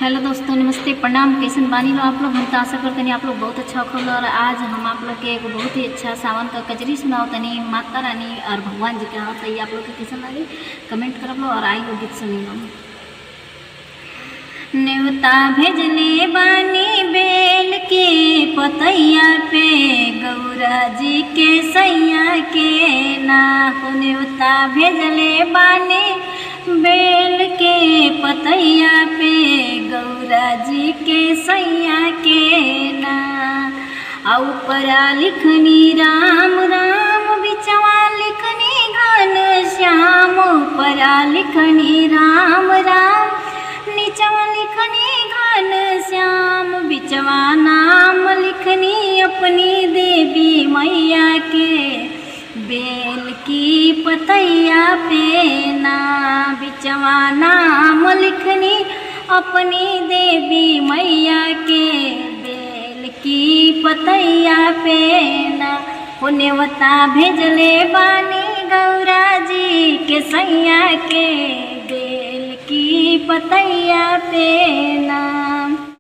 Hello दोस्तों, नमस्ते, प्रणाम। कैसन बानी लो आप लोग? हम तो आशा करते नहीं आप लोग बहुत अच्छा खोल। और आज हम आप लोग के एगो बहुत ही अच्छा सावन का कजरी सुनाओ तनी माता रानी और भगवान जी का। तो ये आप लोग के कैसन लगे कमेंट कर लो और आई लोग गीत सुनी लो। नेवता भेजले बानी बेल के पतैया पे गौरा जी के सैया के ना हो। नेवता भेजले बानी बेल के पतैया पे गौरा जी के सैया के ना। ऊपरा लिखनी राम राम, बिचवा लिखनी घन श्याम। ऊपरा लिखनी राम राम, नीचवा लिखनी घन श्याम। बिचवा नाम लिखनी अपनी देवी मैया के बेल की पतैया पे ना। बिचवा नाम लिखनी अपनी देवी मैया के बेल की पतैया पे ना। हो नेवता भेजले बानी गौरा जी के सैया के बेल की पतैया पे ना।